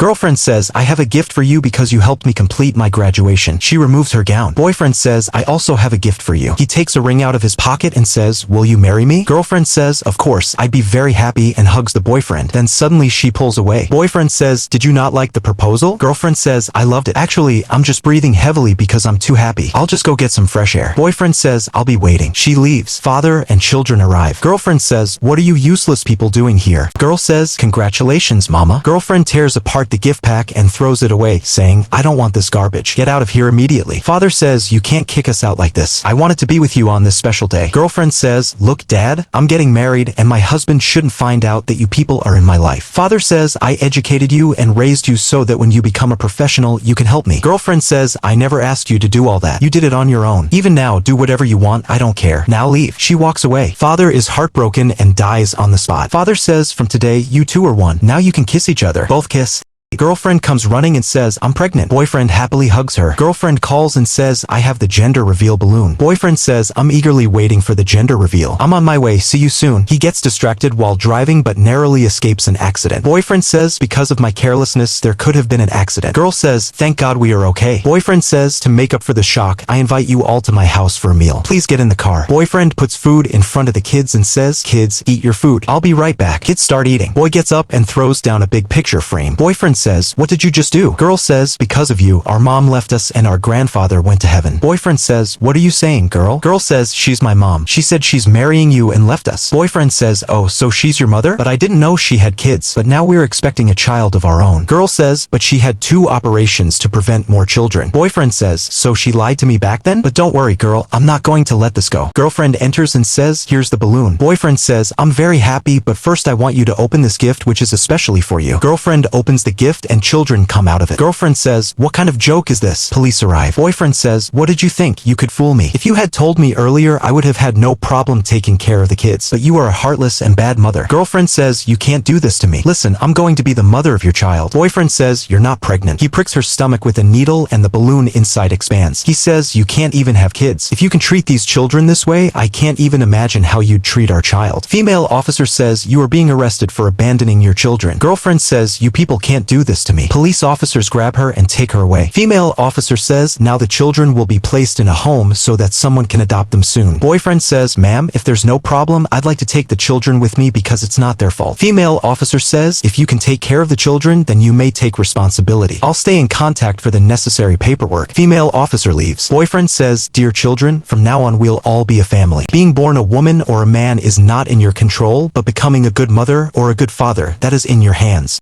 Girlfriend says, I have a gift for you because you helped me complete my graduation. She removes her gown. Boyfriend says, I also have a gift for you. He takes a ring out of his pocket and says, will you marry me? Girlfriend says, of course, I'd be very happy, and hugs the boyfriend. Then suddenly she pulls away. Boyfriend says, did you not like the proposal? Girlfriend says, I loved it. Actually, I'm just breathing heavily because I'm too happy. I'll just go get some fresh air. Boyfriend says, I'll be waiting. She leaves. Father and children arrive. Girlfriend says, what are you useless people doing here? Girl says, congratulations, mama. Girlfriend tears apart the gift pack and throws it away, saying, I don't want this garbage. Get out of here immediately. Father says, you can't kick us out like this. I wanted to be with you on this special day. Girlfriend says, look, Dad, I'm getting married and my husband shouldn't find out that you people are in my life. Father says, I educated you and raised you so that when you become a professional, you can help me. Girlfriend says, I never asked you to do all that. You did it on your own. Even now, do whatever you want. I don't care. Now leave. She walks away. Father is heartbroken and dies on the spot. Father says, from today, you two are one. Now you can kiss each other. Both kiss. Girlfriend comes running and says, I'm pregnant. Boyfriend happily hugs her. Girlfriend calls and says, I have the gender reveal balloon. Boyfriend says, I'm eagerly waiting for the gender reveal. I'm on my way. See you soon. He gets distracted while driving but narrowly escapes an accident. Boyfriend says, because of my carelessness, there could have been an accident. Girl says, thank God we are okay. Boyfriend says, to make up for the shock, I invite you all to my house for a meal. Please get in the car. Boyfriend puts food in front of the kids and says, kids, eat your food. I'll be right back. Kids start eating. Boy gets up and throws down a big picture frame. Boyfriend says, what did you just do? Girl says, because of you, our mom left us and our grandfather went to heaven. Boyfriend says, what are you saying, girl? Girl says, she's my mom. She said she's marrying you and left us. Boyfriend says, oh, so she's your mother? But I didn't know she had kids. But now we're expecting a child of our own. Girl says, but she had 2 operations to prevent more children. Boyfriend says, so she lied to me back then? But don't worry, girl, I'm not going to let this go. Girlfriend enters and says, here's the balloon. Boyfriend says, I'm very happy, but first I want you to open this gift which is especially for you. Girlfriend opens the gift and children come out of it. Girlfriend says, what kind of joke is this? Police arrive. Boyfriend says, what did you think? You could fool me. If you had told me earlier, I would have had no problem taking care of the kids. But you are a heartless and bad mother. Girlfriend says, you can't do this to me. Listen, I'm going to be the mother of your child. Boyfriend says, you're not pregnant. He pricks her stomach with a needle and the balloon inside expands. He says, you can't even have kids. If you can treat these children this way, I can't even imagine how you'd treat our child. Female officer says, you are being arrested for abandoning your children. Girlfriend says, you people can't do this to me. Police officers grab her and take her away. Female officer says, now the children will be placed in a home so that someone can adopt them soon. Boyfriend says, ma'am, if there's no problem, I'd like to take the children with me because it's not their fault. Female officer says, if you can take care of the children, then you may take responsibility. I'll stay in contact for the necessary paperwork. Female officer leaves. Boyfriend says, dear children, from now on we'll all be a family. Being born a woman or a man is not in your control, but becoming a good mother or a good father, that is in your hands.